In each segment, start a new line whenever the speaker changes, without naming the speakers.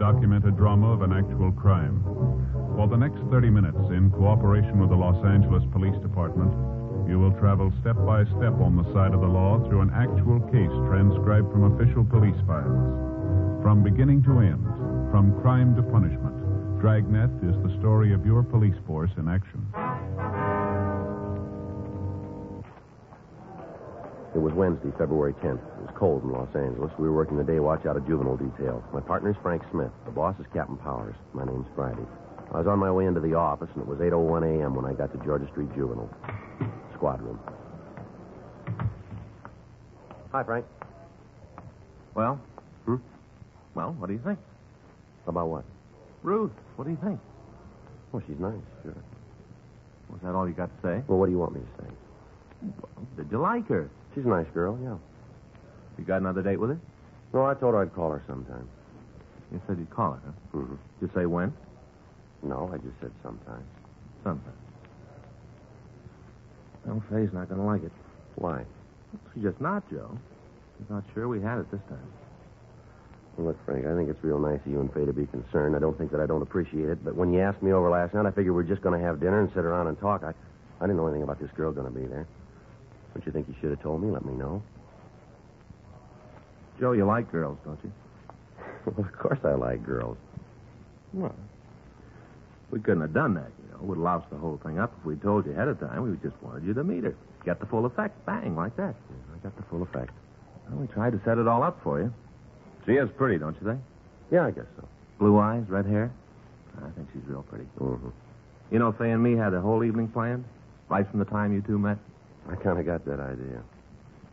documented drama of an actual crime. For the next 30 minutes, in cooperation with the Los Angeles Police Department, you will travel step by step on the side of the law through an actual case transcribed from official police files. From beginning to end, from crime to punishment, Dragnet is the story of your police force in action.
It was Wednesday, February 10th. It was cold in Los Angeles. We were working the day watch out of juvenile detail. My partner's Frank Smith. The boss is Captain Powers. My name's Friday. I was on my way into the office, and it was 8:01 a.m. when I got to Georgia Street Juvenile. Squad room. Hi, Frank.
Well? Well, what do you think?
About what?
Ruth, what do you think?
Well, she's nice, sure.
Was that all you got to say?
Well, what do you want me to say?
Well, did you like her?
She's a nice girl, yeah.
You got another date with her?
No, I told her I'd call her sometime.
You said you'd call her, huh?
Mm-hmm.
Did you say when?
No, I just said sometime.
Sometime. Well, Faye's not going to like it.
Why?
She's just not, Joe. She's not sure we had it this time.
Well, look, Frank, I think it's real nice of you and Faye to be concerned. I don't think that I don't appreciate it, but when you asked me over last night, I figured we were just going to have dinner and sit around and talk. I didn't know anything about this girl going to be there. Don't you think you should have told me? Let me know.
Joe, you like girls, don't you?
Well, of course I like girls.
Well, we couldn't have done that, you know. Would have loused the whole thing up if we'd told you ahead of time. We just wanted you to meet her. Get the full effect. Bang, like that.
Yeah, I got the full effect.
Well, we tried to set it all up for you. She is pretty, don't you think?
Yeah, I guess so.
Blue eyes, red hair. I think she's real pretty.
Mm-hmm.
You know, Faye and me had the whole evening planned, right from the time you two met.
I kind of got that idea.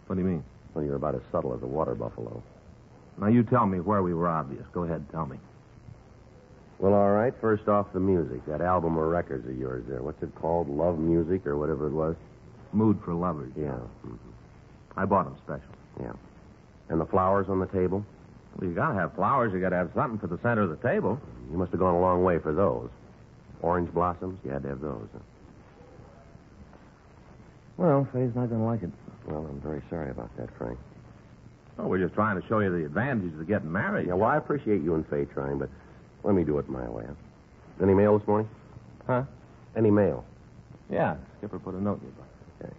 What do you mean?
Well, you're about as subtle as a water buffalo.
Now, you tell me where we were obvious. Go ahead, tell me.
Well, all right. First off, the music. That album of records of yours there. What's it called? Love Music or whatever it was?
Mood for Lovers.
Yeah. Mm-hmm.
I bought them special.
Yeah. And the flowers on the table?
Well, you got to have flowers. You got to have something for the center of the table.
You must have gone a long way for those. Orange blossoms? You had to have those. Huh?
Well, Faye's not going to like it.
Well, I'm very sorry about that, Frank.
Oh, we're just trying to show you the advantages of getting married.
Yeah, well, I appreciate you and Faye trying, but let me do it my way. Huh? Any mail this morning?
Huh?
Any mail?
Yeah. Skipper put a note in your book.
Okay.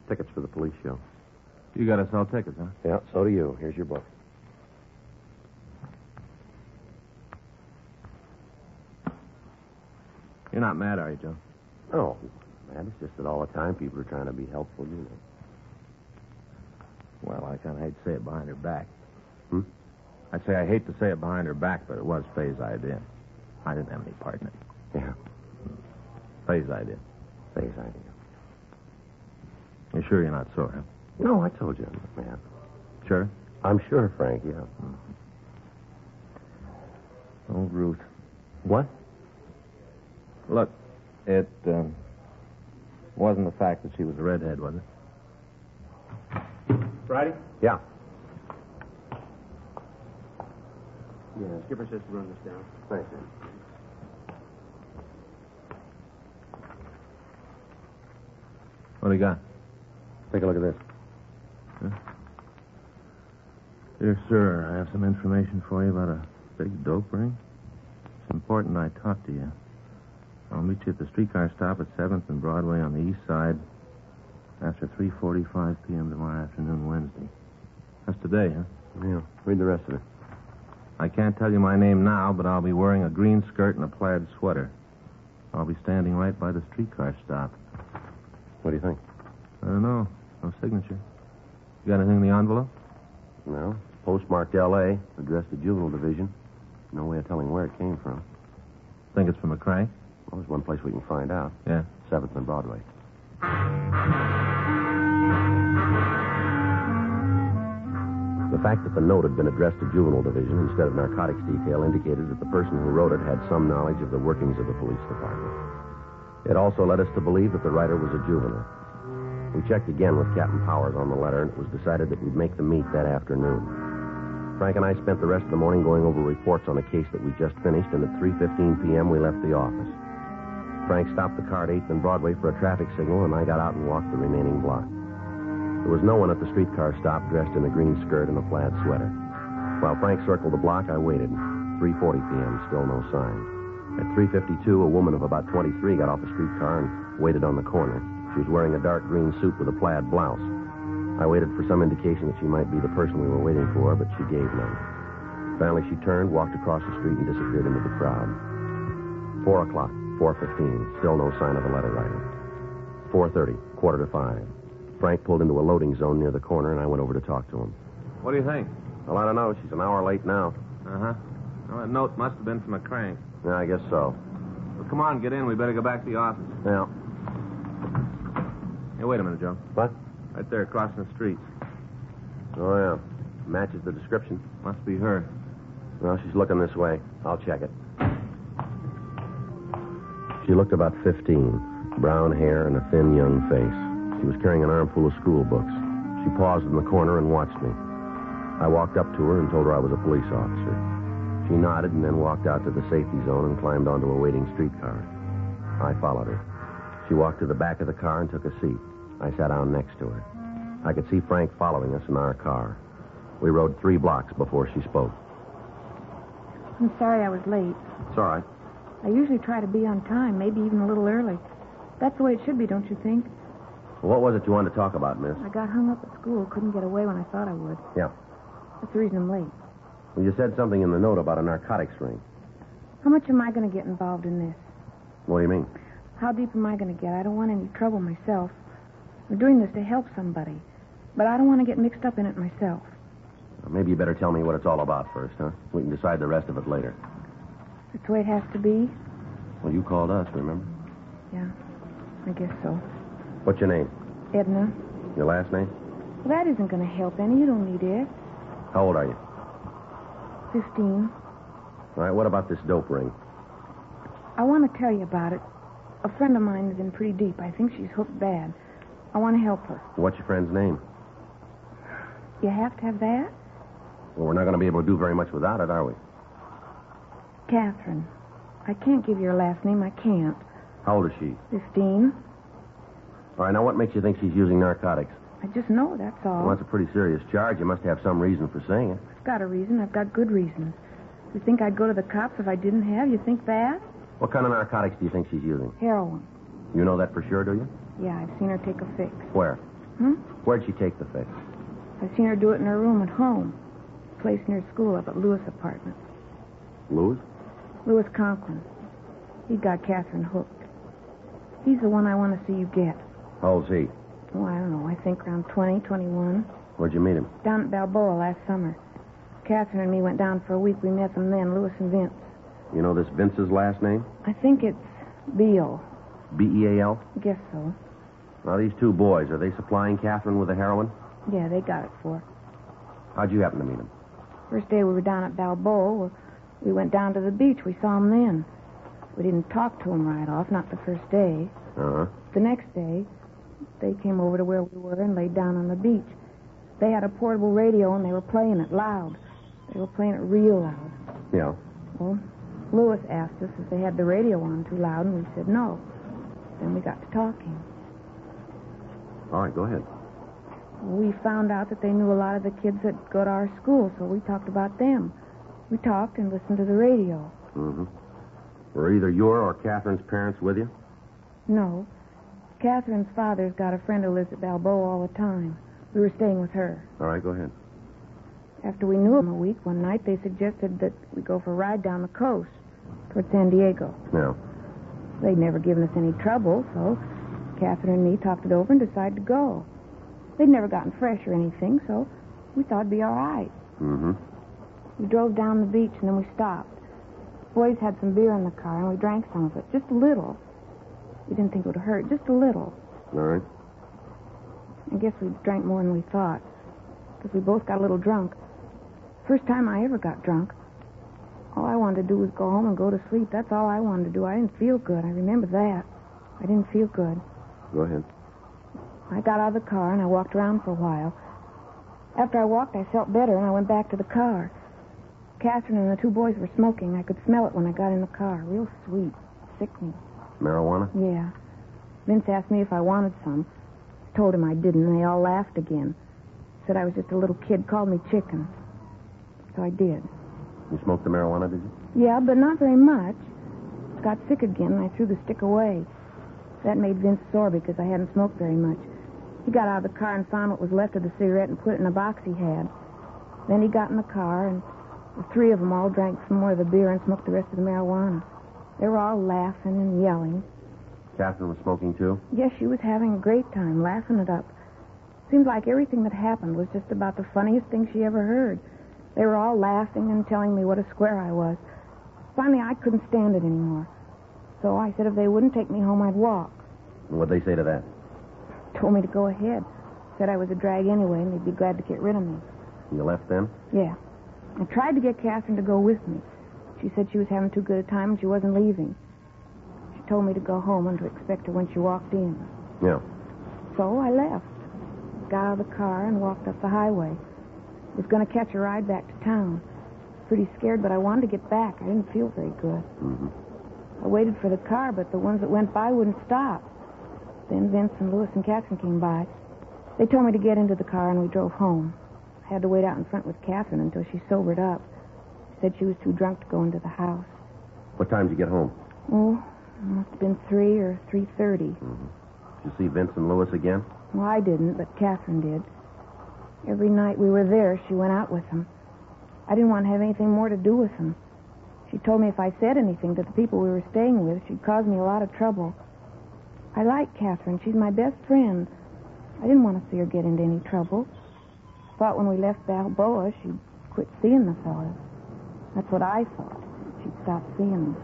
Tickets for the police show.
You got to sell tickets, huh?
Yeah, so do you. Here's your book.
You're not mad, are you, Joe?
Oh, man, it's just that all the time people are trying to be helpful, you know.
Well, I kind of hate to say it behind her back.
Hmm?
I'd say I hate to say it behind her back, but it was Faye's idea. I didn't have any part in it.
Yeah,
Faye's idea.
Faye's idea.
You're sure you're not sore, huh?
No, I told you I'm not mad.
Sure?
I'm sure, Frank, yeah.
Oh, Ruth.
What?
Look, it wasn't the fact that she was a redhead, was it?
Friday?
Yeah.
Yeah, Skipper says to run this down.
Thanks, man.
What do you got?
Take a look at this.
Huh? Dear sir, I have some information for you about a big dope ring. It's important I talk to you. I'll meet you at the streetcar stop at 7th and Broadway on the east side after 3:45 p.m. tomorrow afternoon, Wednesday. That's today, huh?
Yeah, read the rest of it.
I can't tell you my name now, but I'll be wearing a green skirt and a plaid sweater. I'll be standing right by the streetcar stop.
What do you think?
I don't know. No signature. You got anything in the envelope?
No. It's postmarked L.A., addressed to Juvenile Division. No way of telling where it came from.
Think it's from a crank?
Well, there's one place we can find out.
Yeah.
7th and Broadway. The fact that the note had been addressed to Juvenile Division instead of Narcotics Detail indicated that the person who wrote it had some knowledge of the workings of the police department. It also led us to believe that the writer was a juvenile. We checked again with Captain Powers on the letter, and it was decided that we'd make the meet that afternoon. Frank and I spent the rest of the morning going over reports on a case that we just finished, and at 3:15 p.m. we left the office. Frank stopped the car at 8th and Broadway for a traffic signal, and I got out and walked the remaining block. There was no one at the streetcar stop dressed in a green skirt and a plaid sweater. While Frank circled the block, I waited. 3:40 p.m., still no sign. At 3:52, a woman of about 23 got off the streetcar and waited on the corner. She was wearing a dark green suit with a plaid blouse. I waited for some indication that she might be the person we were waiting for, but she gave none. Finally, she turned, walked across the street, and disappeared into the crowd. 4 o'clock, 4:15, still no sign of the letter writer. 4:30, 4:45. Frank pulled into a loading zone near the corner, and I went over to talk to him.
What do you think?
Well, I don't know. She's an hour late now.
Uh-huh. Well, that note must have been from a crank.
Yeah, I guess so.
Well, come on, get in. We better go back to the office.
Yeah.
Hey, wait a minute, Joe.
What?
Right there, crossing the street.
Oh, yeah. Matches the description.
Must be her.
Well, she's looking this way. I'll check it. She looked about 15. Brown hair and a thin, young face. She was carrying an armful of school books. She paused in the corner and watched me. I walked up to her and told her I was a police officer. She nodded and then walked out to the safety zone and climbed onto a waiting streetcar. I followed her. She walked to the back of the car and took a seat. I sat down next to her. I could see Frank following us in our car. We rode 3 blocks before she spoke.
I'm sorry I was late.
It's all right.
I usually try to be on time, maybe even a little early. That's the way it should be, don't you think?
Well, what was it you wanted to talk about, miss?
I got hung up at school, couldn't get away when I thought I would.
Yeah.
That's the reason I'm late.
Well, you said something in the note about a narcotics ring.
How much am I going to get involved in this?
What do you mean?
How deep am I going to get? I don't want any trouble myself. I'm doing this to help somebody, but I don't want to get mixed up in it myself.
Well, maybe you better tell me what it's all about first, huh? We can decide the rest of it later.
That's the way it has to be?
Well, you called us, remember?
Yeah, I guess so.
What's your name?
Edna.
Your last name?
Well, that isn't going to help any. You don't need it.
How old are you?
15.
All right, what about this dope ring?
I want to tell you about it. A friend of mine is in pretty deep. I think she's hooked bad. I want to help her.
What's your friend's name?
You have to have that?
Well, we're not going to be able to do very much without it, are we?
Catherine. I can't give you her last name. I can't.
How old is she?
15.
All right, now what makes you think she's using narcotics?
I just know, that's all.
Well, that's a pretty serious charge. You must have some reason for saying it.
I've got a reason. I've got good reasons. You think I'd go to the cops if I didn't have? You think that?
What kind of narcotics do you think she's using?
Heroin.
You know that for sure, do you?
Yeah, I've seen her take a fix.
Where?
Hmm?
Where'd she take the fix?
I've seen her do it in her room at home. A place near school up at Lewis' apartment.
Louis?
Louis Conklin. He got Catherine hooked. He's the one I want to see you get.
How old's he?
Oh, I don't know. I think around 20, 21.
Where'd you meet him?
Down at Balboa last summer. Catherine and me went down for a week. We met them then, Louis and Vince.
You know this Vince's last name?
I think it's Beal.
B-E-A-L?
I guess so.
Now, these 2 boys, are they supplying Catherine with the heroin?
Yeah, they got it for her.
How'd you happen to meet him?
First day we were down at Balboa, we went down to the beach. We saw him then. We didn't talk to him right off, not the first day.
Uh-huh.
The next day, they came over to where we were and laid down on the beach. They had a portable radio, and they were playing it loud. They were playing it real loud.
Yeah.
Well, Louis asked us if they had the radio on too loud, and we said no. Then we got to talking.
All right, go ahead.
We found out that they knew a lot of the kids that go to our school, so we talked about them. We talked and listened to the radio.
Mm-hmm. Were either your or Catherine's parents with you?
No. Catherine's father's got a friend who lives at Balboa all the time. We were staying with her.
All right, go ahead.
After we knew them a week, one night they suggested that we go for a ride down the coast toward San Diego.
Yeah.
They'd never given us any trouble, so Catherine and me talked it over and decided to go. They'd never gotten fresh or anything, so we thought it'd be all right.
Mm-hmm.
We drove down the beach, and then we stopped. Boys had some beer in the car, and we drank some of it, just a little. We didn't think it would hurt, just a little.
All right.
I guess we drank more than we thought, because we both got a little drunk. First time I ever got drunk. All I wanted to do was go home and go to sleep. That's all I wanted to do. I didn't feel good. I remember that. I didn't feel good.
Go ahead.
I got out of the car, and I walked around for a while. After I walked, I felt better, and I went back to the car. Catherine and the 2 boys were smoking. I could smell it when I got in the car. Real sweet. Sickening.
Marijuana?
Yeah. Vince asked me if I wanted some. Told him I didn't, and they all laughed again. Said I was just a little kid, called me chicken. So I did.
You smoked the marijuana, did you?
Yeah, but not very much. Got sick again, and I threw the stick away. That made Vince sore because I hadn't smoked very much. He got out of the car and found what was left of the cigarette and put it in a box he had. Then he got in the car, and the three of them all drank some more of the beer and smoked the rest of the marijuana. They were all laughing and yelling.
Catherine was smoking, too?
Yes, she was having a great time, laughing it up. Seemed like everything that happened was just about the funniest thing she ever heard. They were all laughing and telling me what a square I was. Finally, I couldn't stand it anymore. So I said if they wouldn't take me home, I'd walk.
And what'd they say to that?
Told me to go ahead. Said I was a drag anyway, and they'd be glad to get rid of me.
You left then?
Yeah. I tried to get Catherine to go with me. She said she was having too good a time and she wasn't leaving. She told me to go home and to expect her when she walked in.
Yeah.
So I left. Got out of the car and walked up the highway. Was going to catch a ride back to town. Pretty scared, but I wanted to get back. I didn't feel very good.
Mm-hmm.
I waited for the car, but the ones that went by wouldn't stop. Then Vince and Louis and Catherine came by. They told me to get into the car, and we drove home. I had to wait out in front with Catherine until she sobered up. She said she was too drunk to go into the house.
What time did you get home?
Oh, it must have been 3 or 3:30.
Mm-hmm. Did you see Vince and Louis again?
Well, I didn't, but Catherine did. Every night we were there, she went out with them. I didn't want to have anything more to do with them. She told me if I said anything to the people we were staying with, she'd cause me a lot of trouble. I like Catherine. She's my best friend. I didn't want to see her get into any trouble. Thought when we left Balboa, she'd quit seeing the fellas. That's what I thought. She'd stop seeing them.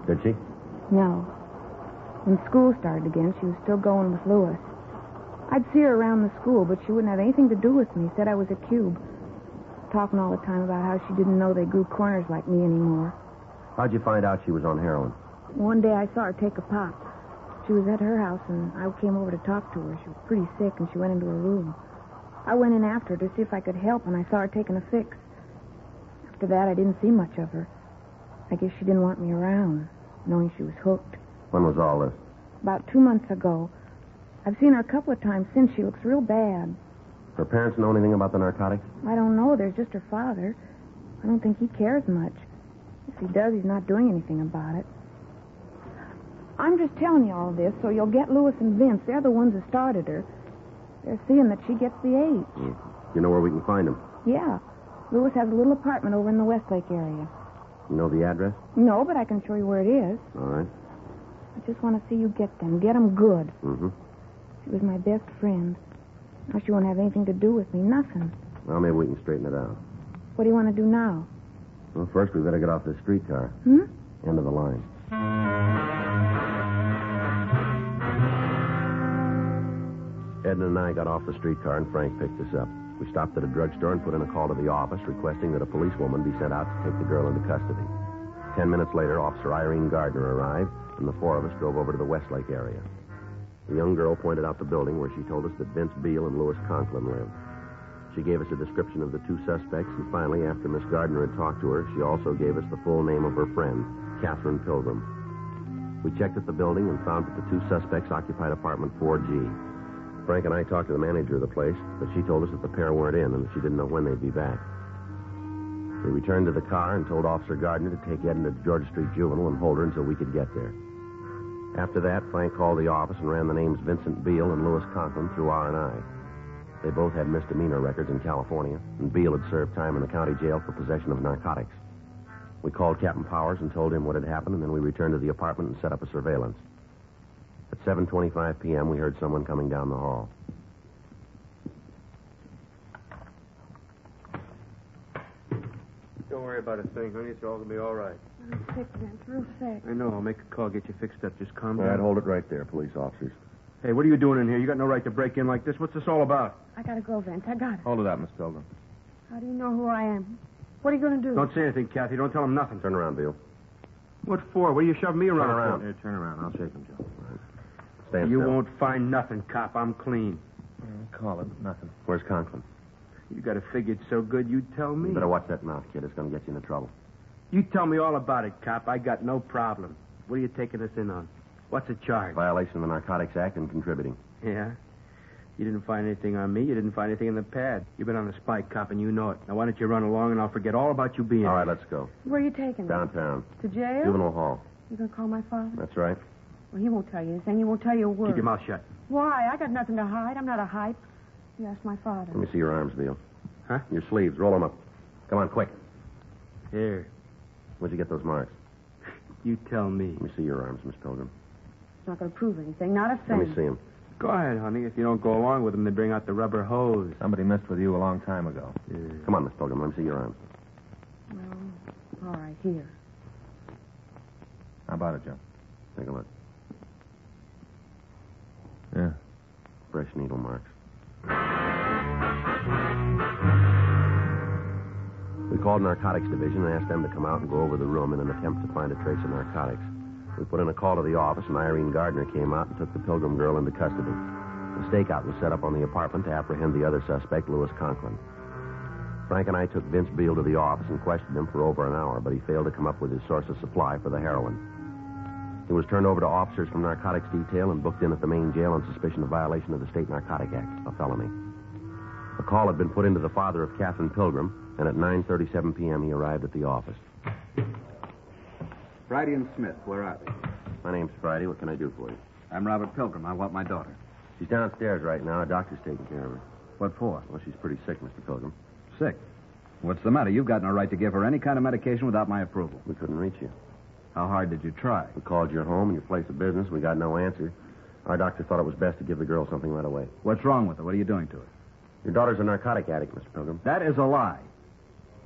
Did she?
No. When school started again, she was still going with Louis. I'd see her around the school, but she wouldn't have anything to do with me. Said I was a cube. Talking all the time about how she didn't know they grew corners like me anymore.
How'd you find out she was on heroin?
One day I saw her take a pop. She was at her house, and I came over to talk to her. She was pretty sick, and she went into her room. I went in after her to see if I could help, and I saw her taking a fix. After that, I didn't see much of her. I guess she didn't want me around, knowing she was hooked.
When was all this?
About 2 months ago. I've seen her a couple of times since. She looks real bad.
Her parents know anything about the narcotics?
I don't know. There's just her father. I don't think he cares much. If he does, he's not doing anything about it. I'm just telling you all this so you'll get Louis and Vince. They're the ones that started her. They're seeing that she gets the H.
You know where we can find them?
Yeah. Louis has a little apartment over in the Westlake area.
You know the address?
No, but I can show you where it is.
All right.
I just want to see you get them. Get them good.
Mm-hmm.
She was my best friend. Now she won't have anything to do with me. Nothing.
Well, maybe we can straighten it out.
What do you want to do now?
Well, first we better get off this streetcar. End of the line. Edna and I got off the streetcar, and Frank picked us up. We stopped at a drugstore and put in a call to the office requesting that a policewoman be sent out to take the girl into custody. 10 minutes later, Officer Irene Gardner arrived, and the four of us drove over to the Westlake area. The young girl pointed out the building where she told us that Vince Beale and Louis Conklin lived. She gave us a description of the two suspects, and finally, after Miss Gardner had talked to her, she also gave us the full name of her friend, Catherine Pilgrim. We checked at the building and found that the two suspects occupied apartment 4G. Frank and I talked to the manager of the place, but she told us that the pair weren't in and that she didn't know when they'd be back. We returned to the car and told Officer Gardner to take Edna to Georgia Street Juvenile and hold her until we could get there. After that, Frank called the office and ran the names Vincent Beale and Louis Conklin through R&I. They both had misdemeanor records in California, and Beale had served time in the county jail for possession of narcotics. We called Captain Powers and told him what had happened, and then we returned to the apartment and set up a surveillance. At 7:25 p.m., we heard someone coming down the hall.
Don't worry about a thing, honey. It's all going to be all right.
I'm sick, Vince. Real sick.
I know. I'll make a call, get you fixed up. Just calm
All
down.
right, hold it right there, police officers.
Hey, what are you doing in here? You got no right to break in like this. What's this all about?
I gotta go, Vince. I got it.
Hold it up, Miss Pilgrim.
How do you know who I am? What are you going to do?
Don't say anything, Kathy. Don't tell him nothing.
Turn around, Beale.
What for? What are you shoving me around
Turn around.
for?
Here, turn around. I'll shake him, Joe.
Stand
You
still.
won't find nothing, cop. I'm clean.
Call it. Nothing.
Where's Conklin?
You got it figured so good, you'd tell me.
You better watch that mouth, kid. It's going to get you into trouble.
You tell me all about it, cop. I got no problem. What are you taking us in on? What's the charge?
Violation of the Narcotics Act and contributing.
Yeah? You didn't find anything on me. You didn't find anything in the pad. You've been on the spy cop, and you know it. Now, why don't you run along, and I'll forget all about you being
All right,
here.
let's go.
Where are you taking me?
Downtown.
To jail?
Juvenile hall.
You gonna call my father?
That's right.
Well, he won't tell you anything. He won't tell you a word.
Keep your mouth shut.
Why? I got nothing to hide. I'm not a hype. You ask my father.
Let me see your arms, Beale.
Huh?
Your sleeves. Roll them up. Come on, quick.
Here.
Where'd you get those marks?
You tell me.
Let me see your arms, Miss Pilgrim.
It's not gonna prove anything. Not a
Let
thing.
me see them.
Go ahead, honey. If you don't go along with them, they bring out the rubber hose.
Somebody messed with you a long time ago.
Come on, Miss Pilgrim. Let me see your arms.
Well, all right, here.
How about it, Joe?
Take a look.
Yeah.
Fresh needle marks. We called Narcotics Division and asked them to come out and go over the room in an attempt to find a trace of narcotics. We put in a call to the office, and Irene Gardner came out and took the Pilgrim girl into custody. A stakeout was set up on the apartment to apprehend the other suspect, Louis Conklin. Frank and I took Vince Beale to the office and questioned him for over an hour, but he failed to come up with his source of supply for the heroin. He was turned over to officers from Narcotics Detail and booked in at the main jail on suspicion of violation of the State Narcotic Act, a felony. A call had been put into the father of Catherine Pilgrim, and at 9:37 p.m. he arrived at the office.
Friday and Smith, where are they?
My name's Friday. What can I do for you?
I'm Robert Pilgrim. I want my daughter.
She's downstairs right now. A doctor's taking care of her.
What for?
Well, she's pretty sick, Mr. Pilgrim.
Sick. What's the matter? You've got no right to give her any kind of medication without my approval.
We couldn't reach you.
How hard did you try?
We called your home and your place of business. We got no answer. Our doctor thought it was best to give the girl something right away.
What's wrong with her? What are you doing to her?
Your daughter's a narcotic addict, Mr. Pilgrim.
That is a lie.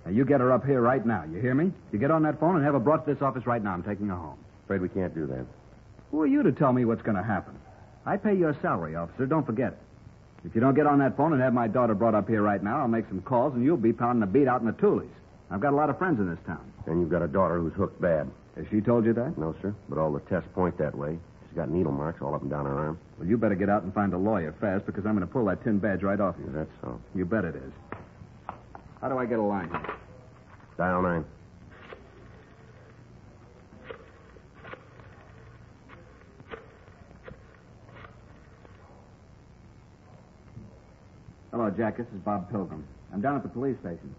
Now, you get her up here right now. You hear me? You get on that phone and have her brought to this office right now. I'm taking her home.
Afraid we can't do that.
Who are you to tell me what's going to happen? I pay your salary, officer. Don't forget it. If you don't get on that phone and have my daughter brought up here right now, I'll make some calls and you'll be pounding the beat out in the Toolies. I've got a lot of friends in this town.
And you've got a daughter who's hooked bad.
Has she told you that?
No, sir. But all the tests point that way. She's got needle marks all up and down her arm.
Well, you better get out and find a lawyer fast because I'm going to pull that tin badge right off you.
That's so.
You bet it is. How do I get a line here?
Dial 9.
Hello, Jack. This is Bob Pilgrim. I'm down at the police station.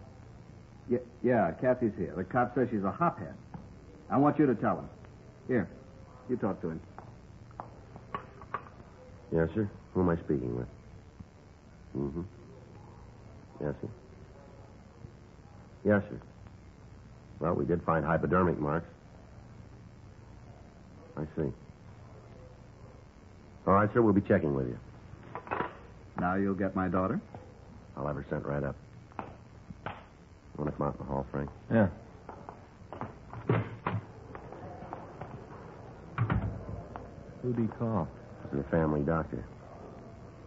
Yeah, Kathy's here. The cop says she's a hophead. I want you to tell him. Here, you talk to him.
Yes, sir. Who am I speaking with? Mm-hmm. Yes, sir. Yes, sir. Well, we did find hypodermic marks. I see. All right, sir. We'll be checking with you.
Now you'll get my daughter?
I'll have her sent right up. Want to come out in the hall, Frank?
Yeah. Who'd he call?
This is a family doctor.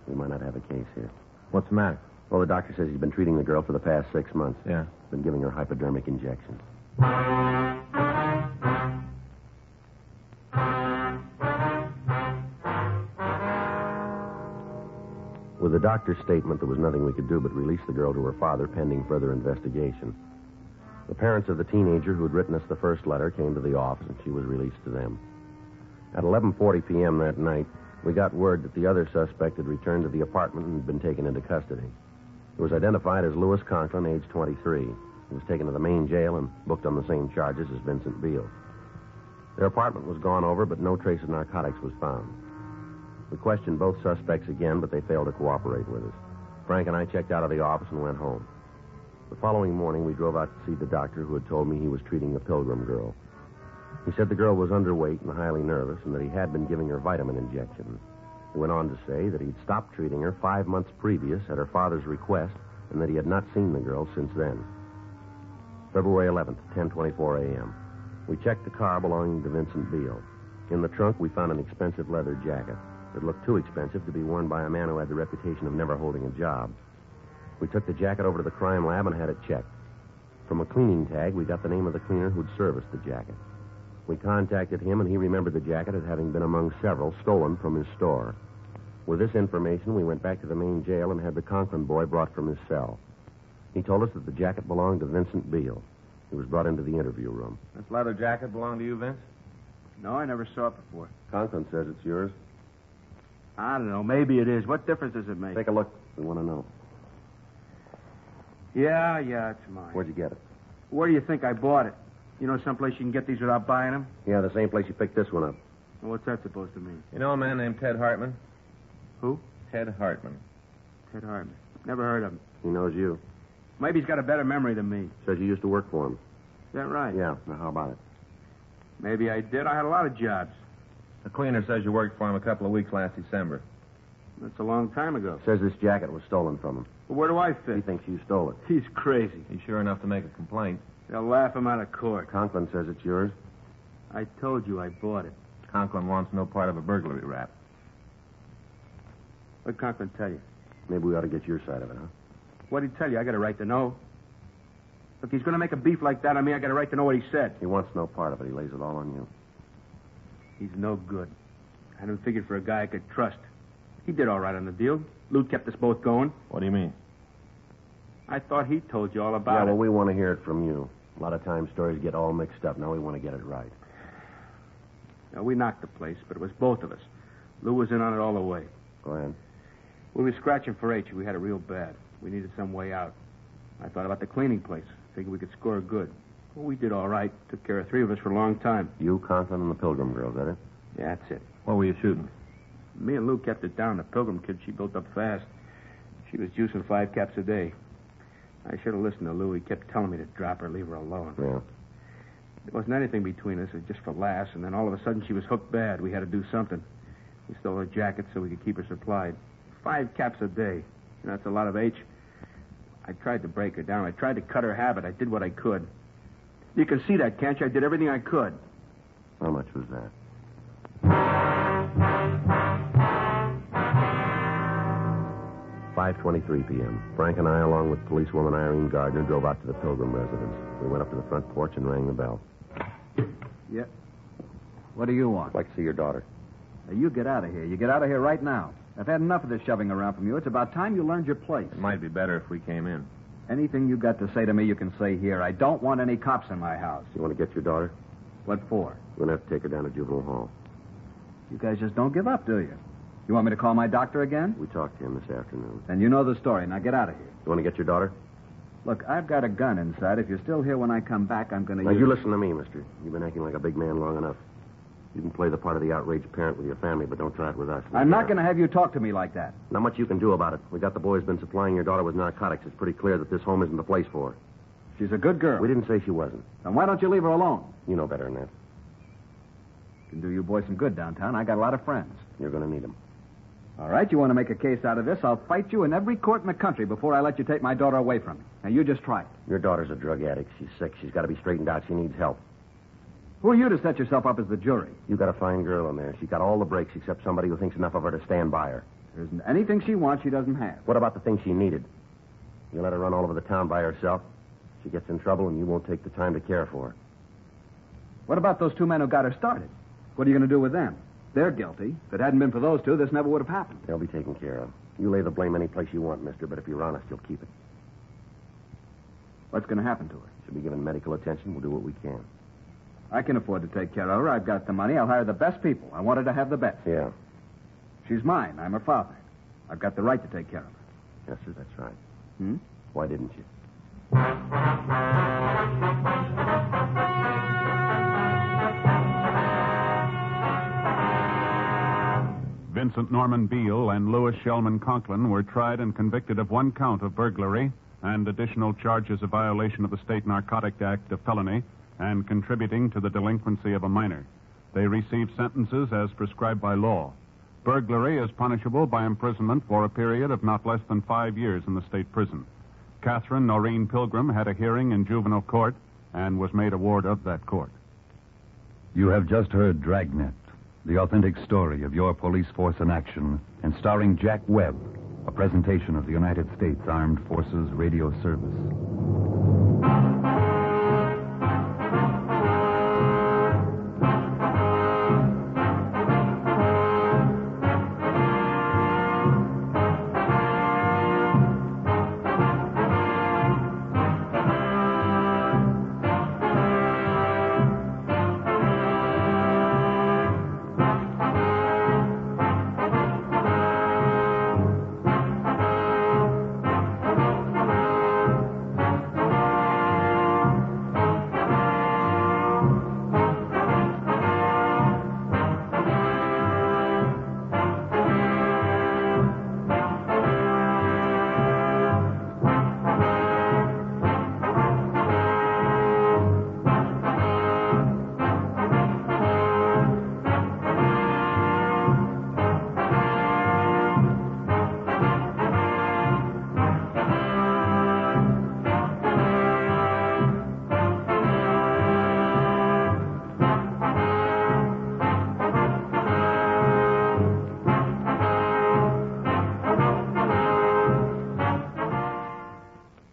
We might not have a case here.
What's the matter?
Well, the doctor says he's been treating the girl for the past 6 months.
Yeah.
Been giving her hypodermic injections. With the doctor's statement, there was nothing we could do but release the girl to her father pending further investigation. The parents of the teenager who had written us the first letter came to the office, and she was released to them. At 11:40 p.m. that night, we got word that the other suspect had returned to the apartment and had been taken into custody. He was identified as Louis Conklin, age 23. He was taken to the main jail and booked on the same charges as Vincent Beale. Their apartment was gone over, but no trace of narcotics was found. We questioned both suspects again, but they failed to cooperate with us. Frank and I checked out of the office and went home. The following morning, we drove out to see the doctor who had told me he was treating the Pilgrim girl. He said the girl was underweight and highly nervous and that he had been giving her vitamin injections. He went on to say that he'd stopped treating her 5 months previous at her father's request and that he had not seen the girl since then. February 11th, 10:24 a.m. We checked the car belonging to Vincent Beale. In the trunk, we found an expensive leather jacket. It looked too expensive to be worn by a man who had the reputation of never holding a job. We took the jacket over to the crime lab and had it checked. From a cleaning tag, we got the name of the cleaner who'd serviced the jacket. We contacted him, and he remembered the jacket as having been among several stolen from his store. With this information, we went back to the main jail and had the Conklin boy brought from his cell. He told us that the jacket belonged to Vincent Beale. He was brought into the interview room.
This leather jacket belong to you, Vince?
No, I never saw it before.
Conklin says it's yours.
I don't know. Maybe it is. What difference does it make?
Take a look. We want to know.
Yeah, it's mine.
Where'd you get it?
Where do you think I bought it? You know someplace you can get these without buying them?
Yeah, the same place you picked this one up.
Well, what's that supposed to mean?
You know a man named Ted Hartman?
Who?
Ted Hartman.
Ted Hartman. Never heard of him.
He knows you.
Maybe he's got a better memory than me.
Says you used to work for him.
Is that right?
Yeah. Now, how about it?
Maybe I did. I had a lot of jobs.
The cleaner says you worked for him a couple of weeks last December.
That's a long time ago.
Says this jacket was stolen from him.
Well, where do I
He
fit?
thinks you stole it.
He's crazy.
He's sure enough to make a complaint.
They'll laugh him out of court.
Conklin says it's yours.
I told you I bought it.
Conklin wants no part of a burglary rap.
What'd Conklin tell you?
Maybe we ought to get your side of it, huh?
What'd he tell you? I got a right to know. Look, he's going to make a beef like that on me. I got a right to know what he said.
He wants no part of it. He lays it all on you.
He's no good. I hadn't figured for a guy I could trust. He did all right on the deal. Lou kept us both going.
What do you mean?
I thought he told you all
Yeah,
about
well,
it.
we want to hear it from you. A lot of times stories get all mixed up. Now we want to get it right.
Now, we knocked the place, but it was both of us. Lou was in on it all the way.
Go ahead.
We were scratching for H. We had it real bad. We needed some way out. I thought about the cleaning place. Figured we could score good. Well, we did all right. Took care of three of us for a long time.
You, Conklin, and the Pilgrim girl, is that it?
Yeah, that's it.
What were you shooting?
Me and Lou kept it down. The Pilgrim kid, she built up fast. She was juicing 5 caps a day. I should have listened to Lou. He kept telling me to drop her, leave her alone.
Yeah.
There wasn't anything between us. It was just for laughs, and then all of a sudden she was hooked bad. We had to do something. We stole her jacket so we could keep her supplied. 5 caps a day. You know, that's a lot of H. I tried to break her down. I tried to cut her habit. I did what I could. You can see that, can't you? I did everything I could.
How much was that? $5:23 p.m. Frank and I, along with policewoman Irene Gardner, drove out to the Pilgrim residence. We went up to the front porch and rang the bell.
Yeah. What do you want?
I'd like to see your daughter.
Now, you get out of here. You get out of here right now. I've had enough of this shoving around from you. It's about time you learned your place.
It might be better if we came in.
Anything you got to say to me, you can say here. I don't want any cops in my house.
You want to get your daughter?
What for?
We're going to have to take her down to juvenile hall.
You guys just don't give up, do you? You want me to call my doctor again?
We talked to him this afternoon.
Then you know the story. Now get out of here.
You want to get your daughter?
Look, I've got a gun inside. If you're still here when I come back, I'm going to
Now,
use...
you listen to me, mister. You've been acting like a big man long enough. You can play the part of the outraged parent with your family, but don't try it with us.
I'm not going to have you talk to me like that.
Not much you can do about it. We got the boys been supplying your daughter with narcotics. It's pretty clear that this home isn't the place for her.
She's a good girl.
We didn't say she wasn't.
Then why don't you leave her alone?
You know better than that.
Can do you boys some good downtown. I got a lot of friends.
You're going to need them.
All right, you want to make a case out of this? I'll fight you in every court in the country before I let you take my daughter away from me. Now, you just try it.
Your daughter's a drug addict. She's sick. She's got to be straightened out. She needs help.
Who are you to set yourself up as the jury?
You got a fine girl in there. She's got all the breaks except somebody who thinks enough of her to stand by her.
There isn't anything she wants she doesn't have.
What about the things she needed? You let her run all over the town by herself. She gets in trouble, and you won't take the time to care for her.
What about those 2 men who got her started? What are you going to do with them? They're guilty. If it hadn't been for those 2, this never would have happened.
They'll be taken care of. You lay the blame any place you want, mister, but if you're honest, you'll keep it.
What's going to happen to her?
She'll be given medical attention. We'll do what we can.
I can afford to take care of her. I've got the money. I'll hire the best people. I want her to have the best.
Yeah.
She's mine. I'm her father. I've got the right to take care of her.
Yes, sir, that's right.
Hmm?
Why didn't you?
Vincent Norman Beale and Louis Shellman Conklin were tried and convicted of 1 count of burglary and additional charges of violation of the State Narcotic Act of felony and contributing to the delinquency of a minor. They received sentences as prescribed by law. Burglary is punishable by imprisonment for a period of not less than 5 years in the state prison. Catherine Noreen Pilgrim had a hearing in juvenile court and was made a ward of that court.
You have just heard Dragnet, the authentic story of your police force in action, and starring Jack Webb, a presentation of the United States Armed Forces Radio Service.